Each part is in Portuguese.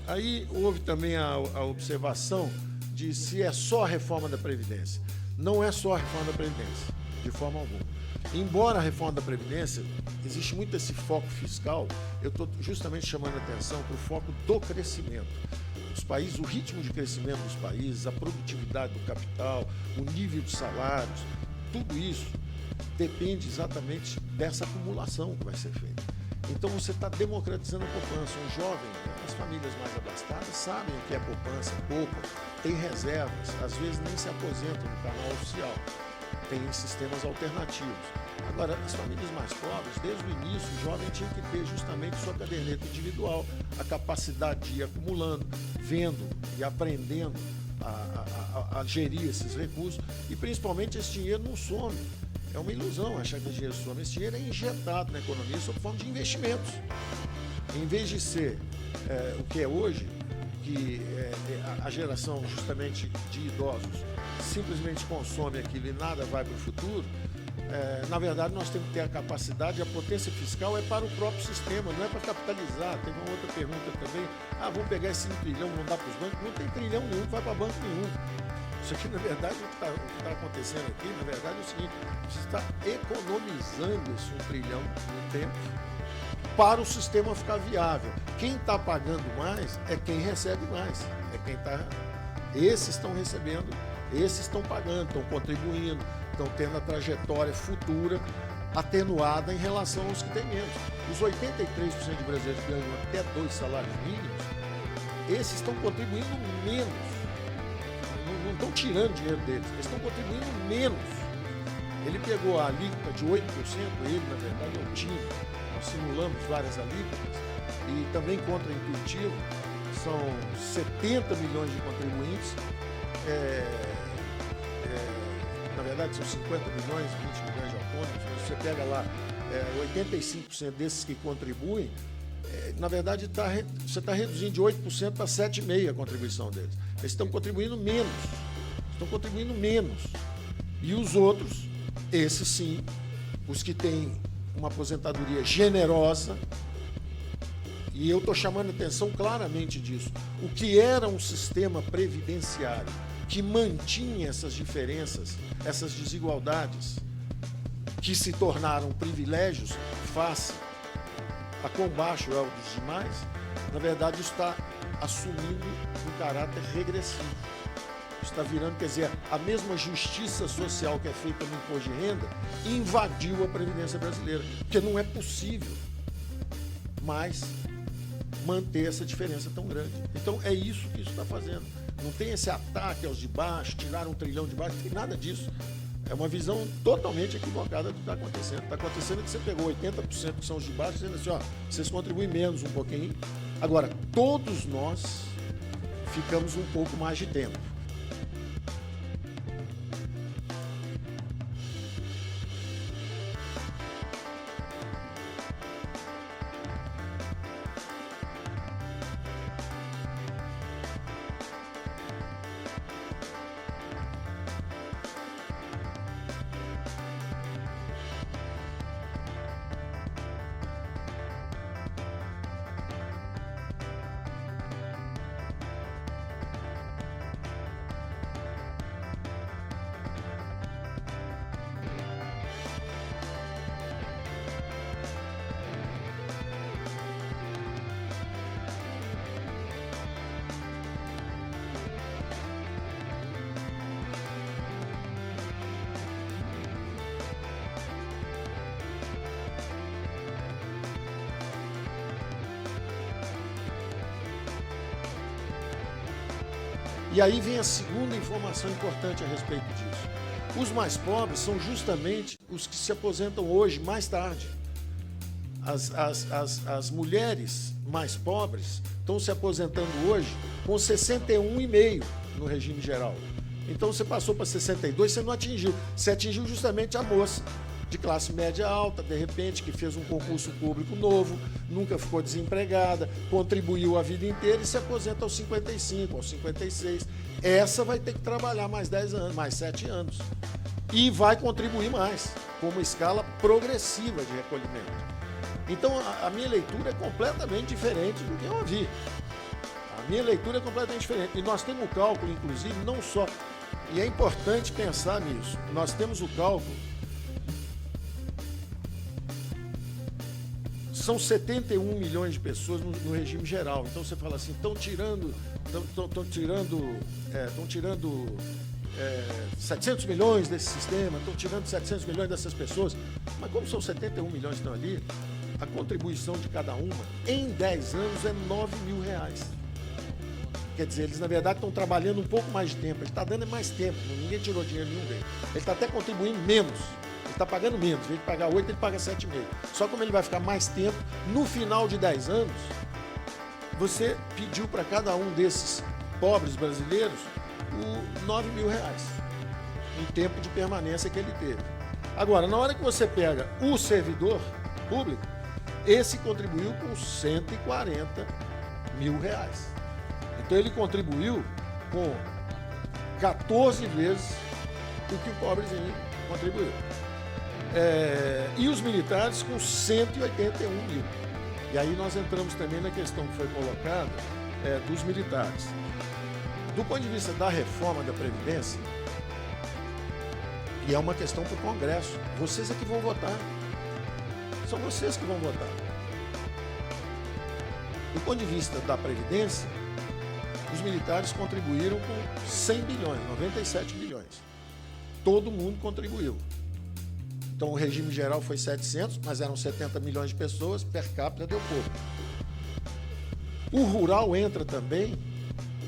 Aí houve também a observação de se é só a reforma da Previdência. Não é só a reforma da Previdência, de forma alguma. Embora a reforma da Previdência, existe muito esse foco fiscal, eu estou justamente chamando a atenção para o foco do crescimento. Os países, o ritmo de crescimento dos países, a produtividade do capital, o nível de salários, tudo isso depende exatamente dessa acumulação que vai ser feita. Então você está democratizando a poupança. Um jovem, as famílias mais abastadas sabem o que é poupança, poupam, tem reservas, às vezes nem se aposentam no canal oficial, tem sistemas alternativos. Agora, as famílias mais pobres, desde o início, o jovem tinha que ter justamente sua caderneta individual, a capacidade de ir acumulando, vendo e aprendendo a gerir esses recursos, e principalmente esse dinheiro não some. É uma ilusão achar que o dinheiro some. Esse dinheiro é injetado na economia sob forma de investimentos. Em vez de ser o que é hoje, que a geração justamente de idosos simplesmente consome aquilo e nada vai para o futuro, na verdade nós temos que ter a capacidade, a potência fiscal é para o próprio sistema, não é para capitalizar. Teve uma outra pergunta também, vamos pegar esse 1 trilhão, não dá para os bancos? Não tem trilhão nenhum, não vai para banco nenhum. Isso aqui, na verdade, o que está acontecendo aqui, na verdade, é o seguinte: você está economizando esse 1 trilhão no tempo para o sistema ficar viável. Quem está pagando mais é quem recebe mais. Esses estão recebendo, esses estão pagando, estão contribuindo, estão tendo a trajetória futura atenuada em relação aos que têm menos. Os 83% de brasileiros que ganham até 2 salários mínimos, esses estão contribuindo menos. Não estão tirando dinheiro deles, eles estão contribuindo menos. Ele pegou a alíquota de 8%, ele, na verdade, é o time. Nós simulamos várias alíquotas e também contra-intuitivo, são 70 milhões de contribuintes, na verdade são 50 milhões, 20 milhões de autônomos. Você pega lá 85% desses que contribuem, na verdade você está reduzindo de 8% para 7,5% a contribuição deles. Eles estão contribuindo menos. E os outros, esses sim, os que têm uma aposentadoria generosa, e eu estou chamando a atenção claramente disso, o que era um sistema previdenciário que mantinha essas diferenças, essas desigualdades, que se tornaram privilégios face a quão baixo é o dos demais, na verdade está assumindo um caráter regressivo. Está virando, quer dizer, a mesma justiça social que é feita no imposto de renda invadiu a Previdência brasileira, porque não é possível mais manter essa diferença tão grande. Então é isso que isso está fazendo. Não tem esse ataque aos de baixo, tirar 1 trilhão de baixo, não tem nada disso. É uma visão totalmente equivocada do que está acontecendo. Está acontecendo que você pegou 80% que são os de baixo, dizendo assim, vocês contribuem menos um pouquinho. Agora, todos nós ficamos um pouco mais de tempo. E aí vem a segunda informação importante a respeito disso. Os mais pobres são justamente os que se aposentam hoje, mais tarde. As mulheres mais pobres estão se aposentando hoje com 61,5 no regime geral. Então você passou para 62, você não atingiu. Você atingiu justamente a moça de classe média alta, de repente, que fez um concurso público novo, nunca ficou desempregada, contribuiu a vida inteira e se aposenta aos 55, aos 56. Essa vai ter que trabalhar mais 10 anos, mais 7 anos. E vai contribuir mais, com uma escala progressiva de recolhimento. Então, a minha leitura é completamente diferente do que eu ouvi. A minha leitura é completamente diferente. E nós temos o cálculo, inclusive, não só... E é importante pensar nisso. Nós temos o cálculo... São 71 milhões de pessoas no regime geral. Então, você fala assim, estão tirando 700 milhões desse sistema, estão tirando 700 milhões dessas pessoas. Mas como são 71 milhões que estão ali, a contribuição de cada uma, em 10 anos, é R$9.000. Quer dizer, eles, na verdade, estão trabalhando um pouco mais de tempo. Ele está dando mais tempo, ninguém tirou dinheiro nenhum dele. Ele está até contribuindo menos. Ele está pagando menos. Em vez de pagar 8, ele paga 7,5. Só como ele vai ficar mais tempo, no final de 10 anos, você pediu para cada um desses pobres brasileiros R$9.000 em tempo de permanência que ele teve. Agora, na hora que você pega o servidor público, esse contribuiu com R$140 mil. Então ele contribuiu com 14 vezes o que o pobrezinho contribuiu. E os militares com 181 mil. E aí nós entramos também na questão que foi colocada dos militares. Do ponto de vista da reforma da Previdência, e é uma questão para o Congresso, vocês é que vão votar. São vocês que vão votar. Do ponto de vista da Previdência, os militares contribuíram com 100 bilhões, 97 bilhões. Todo mundo contribuiu. Então o regime geral foi 700, mas eram 70 milhões de pessoas, per capita deu pouco. O rural entra também,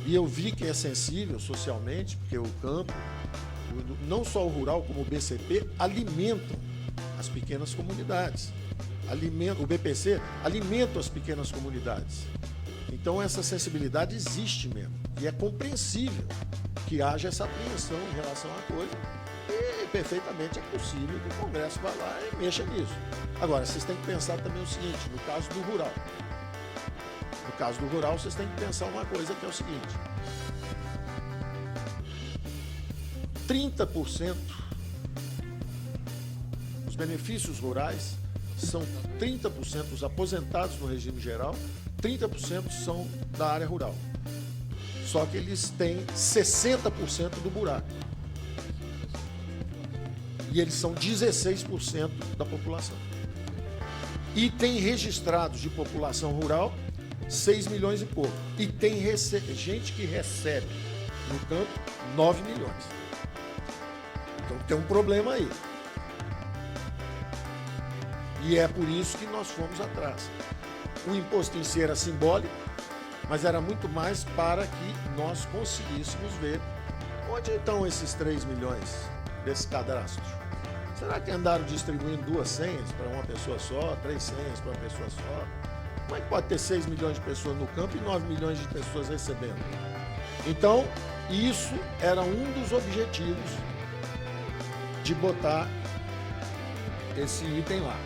e eu vi que é sensível socialmente, porque o campo, não só o rural como o BCP, alimentam as pequenas comunidades. O BPC alimenta as pequenas comunidades. Então essa sensibilidade existe mesmo. E é compreensível que haja essa apreensão em relação à coisa. E perfeitamente é possível que o Congresso vá lá e mexa nisso. Agora, vocês têm que pensar também o seguinte, no caso do rural. No caso do rural, vocês têm que pensar uma coisa que é o seguinte. 30% dos benefícios rurais são 30% dos aposentados no regime geral, 30% são da área rural. Só que eles têm 60% do buraco. E eles são 16% da população. E tem registrados de população rural 6 milhões e pouco. E tem gente que recebe no campo 9 milhões. Então tem um problema aí. E é por isso que nós fomos atrás. O imposto em si era simbólico, mas era muito mais para que nós conseguíssemos ver onde estão esses 3 milhões desse cadastro. Será que andaram distribuindo 2 senhas para uma pessoa só, 3 senhas para uma pessoa só? Como é que pode ter 6 milhões de pessoas no campo e 9 milhões de pessoas recebendo? Então, isso era um dos objetivos de botar esse item lá.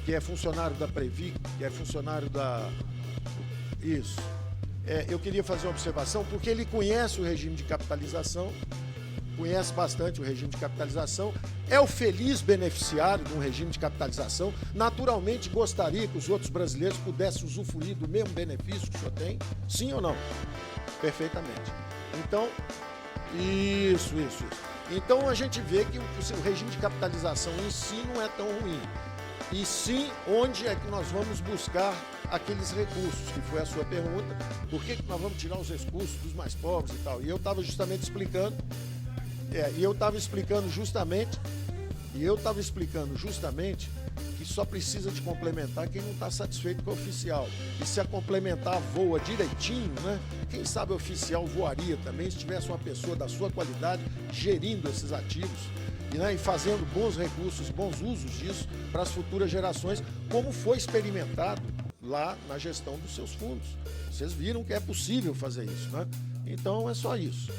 Que é funcionário da Previ, que é funcionário da... Isso. Eu queria fazer uma observação, porque ele conhece o regime de capitalização, conhece bastante o regime de capitalização, é o feliz beneficiário de um regime de capitalização, naturalmente gostaria que os outros brasileiros pudessem usufruir do mesmo benefício que o senhor tem, sim ou não? Perfeitamente. Então, isso. Então a gente vê que o regime de capitalização em si não é tão ruim. E sim, onde é que nós vamos buscar aqueles recursos, que foi a sua pergunta, por que nós vamos tirar os recursos dos mais pobres e tal. E eu estava justamente explicando, que só precisa de complementar quem não está satisfeito com o oficial. E se a complementar voa direitinho, né? Quem sabe o oficial voaria também se tivesse uma pessoa da sua qualidade gerindo esses ativos e fazendo bons recursos, bons usos disso para as futuras gerações, como foi experimentado lá na gestão dos seus fundos. Vocês viram que é possível fazer isso, né? Então é só isso.